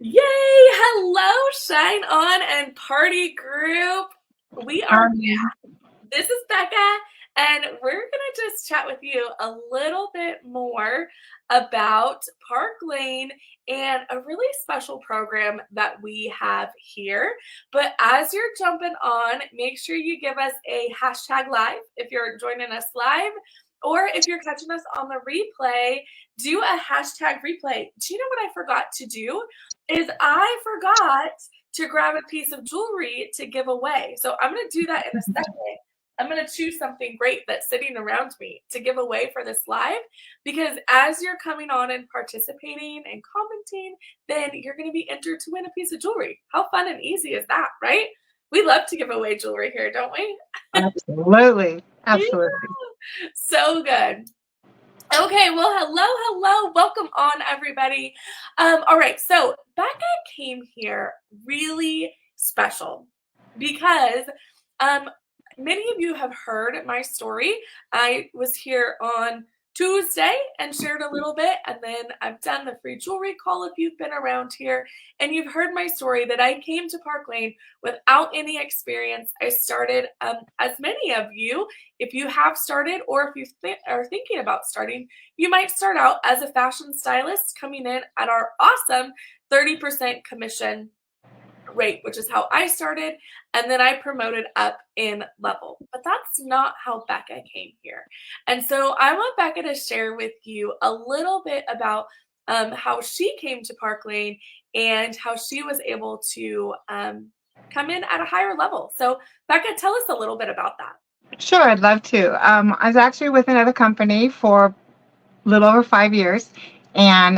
Yay! Hello, Shine On and Party Group. We are Um, This is Becca, and we're going to just chat with you a little bit more about Park Lane and a really special program that we have here. But as you're jumping on, make sure you give us a hashtag live if you're joining us live, or if you're catching us on the replay, do a hashtag replay. Do you know what I forgot to do? Is I forgot to grab a piece of jewelry to give away. So I'm going to do that in a second. I'm going to choose something great that's sitting around me to give away for this live, because as you're coming on and participating and commenting, then you're going to be entered to win a piece of jewelry. How fun and easy is that, right? We love to give away jewelry here, don't we? absolutely. Yeah, Absolutely. so good. Okay, well, hello. Welcome on, everybody. All right, so Becca came here really special because many of you have heard my story. I was here on Tuesday and shared a little bit, and then I've done the free jewelry call if you've been around here, and you've heard my story that I came to Park Lane without any experience. I started, as many of you, if you have started or if you are thinking about starting, you might start out as a fashion stylist coming in at our awesome 30% commission rate, which is how I started, and then I promoted up in level. But that's not how Becca came here. And so I want Becca to share with you a little bit about how she came to Park Lane and how she was able to come in at a higher level. So Becca, tell us a little bit about that. Sure, I'd love to. I was actually with another company for a little over 5 years, and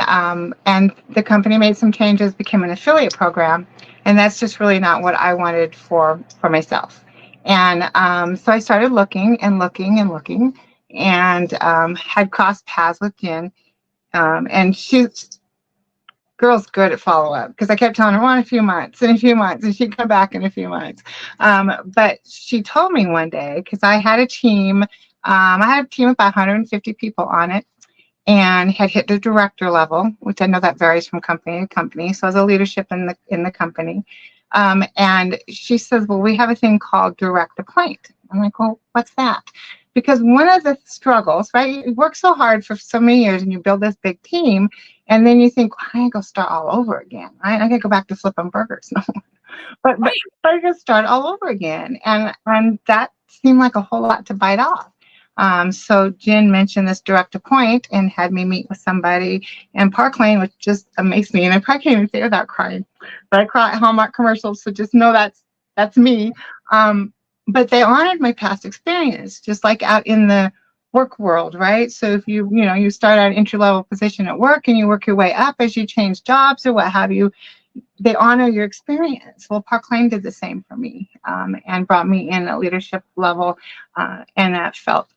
the company made some changes, became an affiliate program, and that's just really not what I wanted for myself. And so I started looking and looking and looking, and had crossed paths with Jen, and she's girl's good at follow up because I kept telling her, well, in a few months, in a few months, and she'd come back in a few months. But she told me one day, because I had a team, I had a team of about 150 people on it, and had hit the director level, which I know that varies from company to company. So as a leadership in the company. And she says, well, we have a thing called Direct Appoint. I'm like, well, what's that? Because one of the struggles, right? You work so hard for so many years and you build this big team, and then you think, well, I gotta go start all over again. Right? I gotta go back to flipping burgers. but but Right. but I gotta start all over again. And that seemed like a whole lot to bite off. So Jen mentioned this Direct Appoint and had me meet with somebody in Park Lane, which just amazed me. And I probably can't even say it without crying, but I cry at Hallmark commercials, so just know that's me. But they honored my past experience, just like out in the work world, right? So if you start at an entry level position at work and you work your way up as you change jobs or what have you, they honor your experience. Well, Park Lane did the same for me, and brought me in at leadership level, and that felt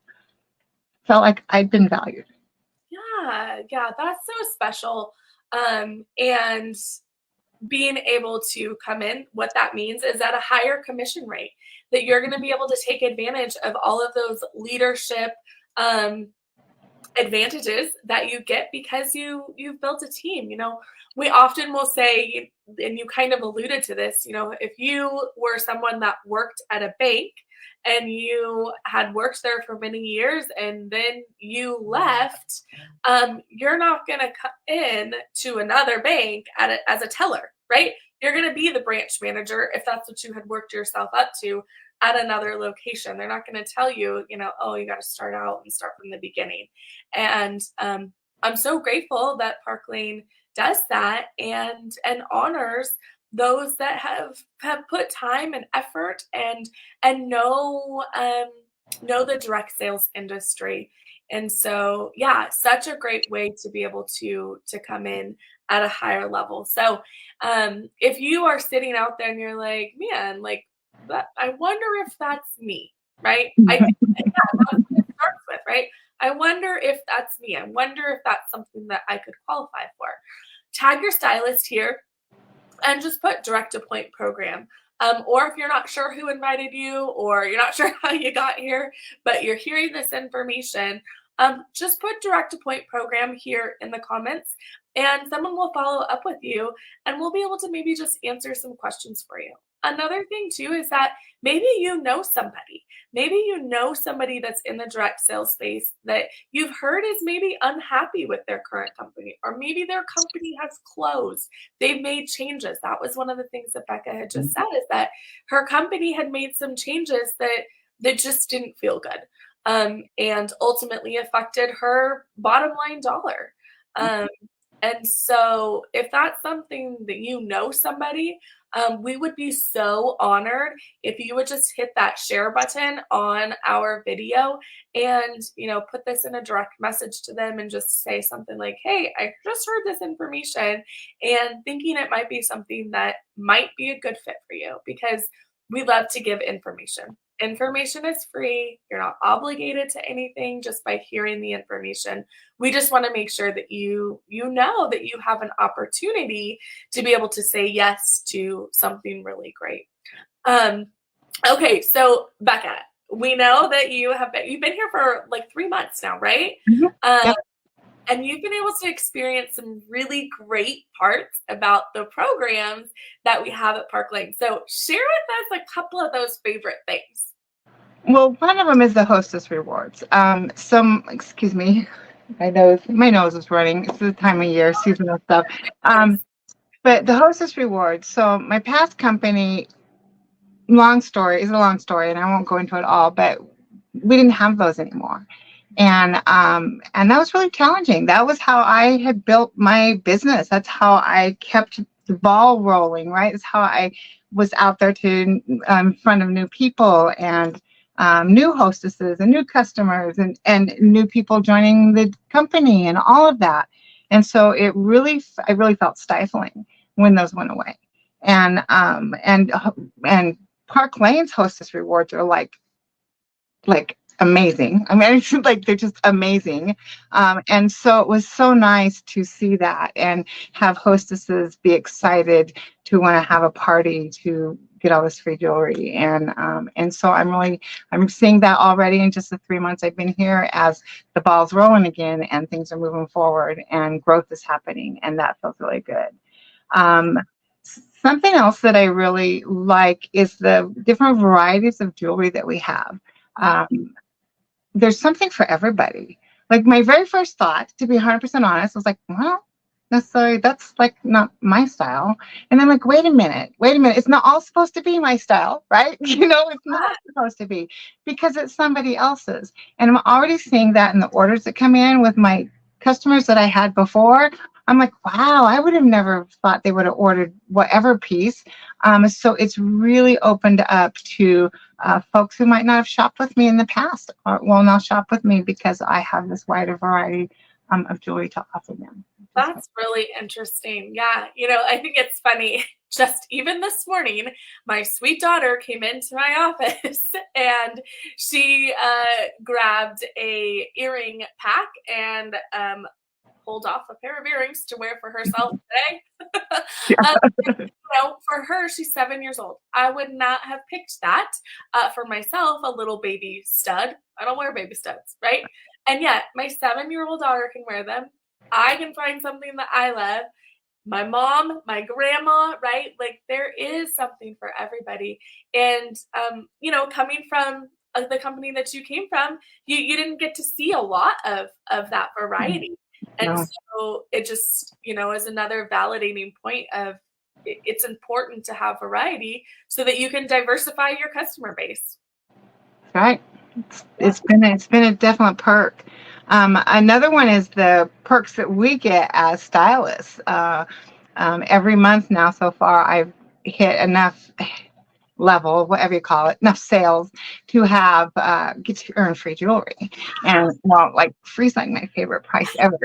like I'd been valued. Yeah, that's so special. And being able to come in, what that means is at a higher commission rate, that you're going to be able to take advantage of all of those leadership um, advantages that you get because you've built a team. We often will say, and you kind of alluded to this, if you were someone that worked at a bank and you had worked there for many years and then you left, you're not going to come in to another bank as a teller, right? You're going to be the branch manager if that's what you had worked yourself up to at another location. They're not going to tell you, oh, you got to start out and start from the beginning. And I'm so grateful that Park Lane does that and honors those that have put time and effort and know the direct sales industry. And so, yeah, such a great way to be able to come in at a higher level. So, if you are sitting out there and you're like, man, like, but I wonder if that's me, right? I think that's what it starts with, right? I wonder if that's me. I wonder if that's something that I could qualify for. Tag your stylist here and just put Direct Appoint Program. Or if you're not sure who invited you or you're not sure how you got here, but you're hearing this information, just put Direct Appoint Program here in the comments. and someone will follow up with you and we'll be able to maybe just answer some questions for you. Another thing too is that maybe you know somebody. Maybe you know somebody that's in the direct sales space that you've heard is maybe unhappy with their current company, or maybe their company has closed. They've made changes. That was one of the things that Becca had just said, is that her company had made some changes that just didn't feel good, and ultimately affected her bottom line dollar. Um, and so, if that's something that you know somebody, we would be so honored if you would just hit that share button on our video and, put this in a direct message to them and just say something like, "Hey, I just heard this information and thinking it might be something that might be a good fit for you," because we love to give information. Information is free. You're not obligated to anything just by hearing the information. We just want to make sure that you know that you have an opportunity to be able to say yes to something really great. Um, okay, so Becca, we know that you've been here for like 3 months now, right? Mhm. Um, Yep. and you've been able to experience some really great parts about the programs that we have at Park Lane. So share with us a couple of those favorite things. Well, one of them is the hostess rewards. Excuse me, my nose is running. It's the time of year, seasonal stuff. Um, but the hostess rewards. So my past company, is a long story, and I won't go into it all, but we didn't have those anymore. And that was really challenging. That was how I had built my business. That's how I kept the ball rolling, right? It's how I was out there in front of new people and new hostesses and new customers and new people joining the company and all of that. And so I really felt stifling when those went away. And and Park Lane's hostess rewards are like amazing. I mean, it's like they're just amazing. And so it was so nice to see that and have hostesses be excited to want to have a party to get all this free jewelry. And so I'm seeing that already in just the 3 months I've been here as the ball's rolling again and things are moving forward and growth is happening. And that feels really good. Um, Something else that I really like is the different varieties of jewelry that we have. Um, there's something for everybody. Like my very first thought, to be 100% honest, was like, well, necessarily that's like not my style. And I'm like, wait a minute. It's not all supposed to be my style, right? It's not supposed to be because it's somebody else's. And I'm already seeing that in the orders that come in with my customers that I had before. I'm like, wow, I would have never thought they would have ordered whatever piece. So it's really opened up to folks who might not have shopped with me in the past will now shop with me because I have this wider variety of jewelry to offer them. That's really interesting. Yeah. I think it's funny. Just even this morning, my sweet daughter came into my office and she grabbed a earring pack and pulled off a pair of earrings to wear for herself today. um, for her, she's 7 years old. I would not have picked that for myself, a little baby stud. I don't wear baby studs, right? And yet, my 7-year-old daughter can wear them. I can find something that I love. My mom, my grandma, right? Like there is something for everybody. And, coming from the company that you came from, you didn't get to see a lot of that variety. And No, so it just, is another validating point of it's important to have variety so that you can diversify your customer base. right. It's been a definite perk. Another one is the perks that we get as stylists. Every month now so far, I've hit enough level, whatever you call it, enough sales to have get to earn free jewelry. And well, like free's like my favorite price ever.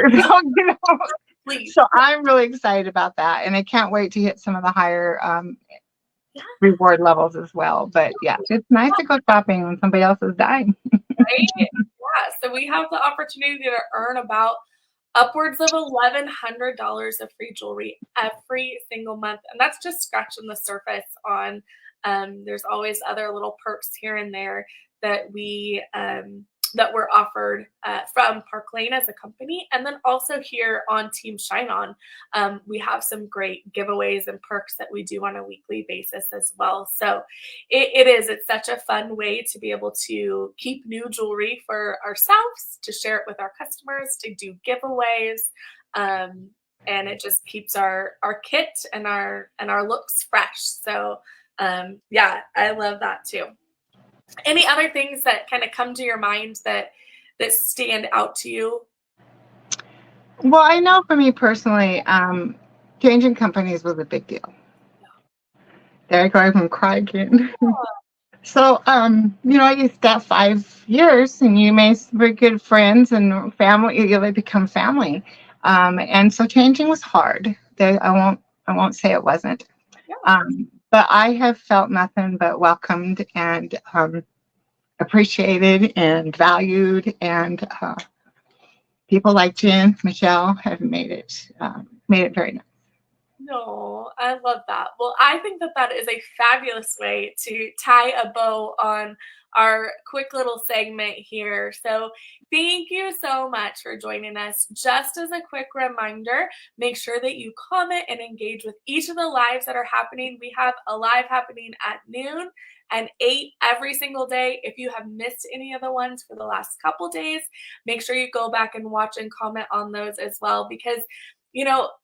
Please. So I'm really excited about that, and I can't wait to hit some of the higher Yeah. reward levels as well. But yeah, it's nice to go shopping when somebody else is dying. Right? Yeah. So we have the opportunity to earn about upwards of $1,100 of free jewelry every single month. And that's just scratching the surface on, there's always other little perks here and there that we that were offered from Park Lane as a company. And then also here on Team Shine On, we have some great giveaways and perks that we do on a weekly basis as well. So it's such a fun way to be able to keep new jewelry for ourselves, to share it with our customers, to do giveaways. And it just keeps our kit and our looks fresh. So yeah, I love that too. Any other things that kind of come to your mind that stand out to you? Well, I know for me personally, changing companies was a big deal. There I go, I'm gonna cry again. So, that 5 years, and you may be good friends and family. They become family, and so changing was hard. I won't say it wasn't. Yeah. But I have felt nothing but welcomed and appreciated and valued, and people like Jen, Michelle have made it very nice. No, I love that. Well, I think that is a fabulous way to tie a bow on our quick little segment here. So, thank you so much for joining us. Just as a quick reminder, make sure that you comment and engage with each of the lives that are happening. We have a live happening at noon and 8 every single day. If you have missed any of the ones for the last couple days, make sure you go back and watch and comment on those as well, because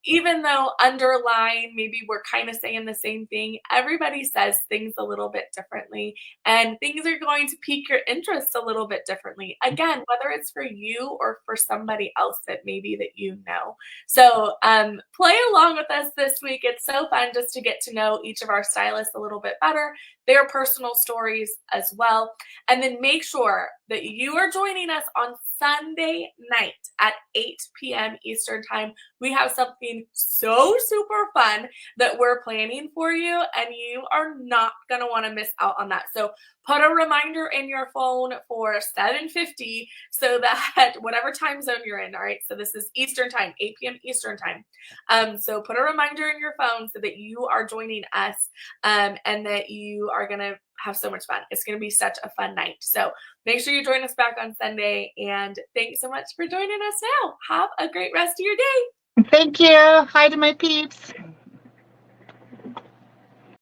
even though underlying, maybe we're kind of saying the same thing, everybody says things a little bit differently, and things are going to pique your interest a little bit differently. Again, whether it's for you or for somebody else that maybe that you know. So play along with us this week. It's so fun just to get to know each of our stylists a little bit better, their personal stories as well. And then make sure that you are joining us on Sunday night at 8 p.m. Eastern Time. We have something so super fun that we're planning for you, and you are not going to want to miss out on that. So put a reminder in your phone for 7:50 so that whatever time zone you're in, all right? So this is Eastern Time, 8 p.m. Eastern Time. So put a reminder in your phone so that you are joining us and that you are going to have so much fun. It's going to be such a fun night. So make sure you join us back on Sunday. And thanks so much for joining us now. Have a great rest of your day. Thank you. Hi to my peeps.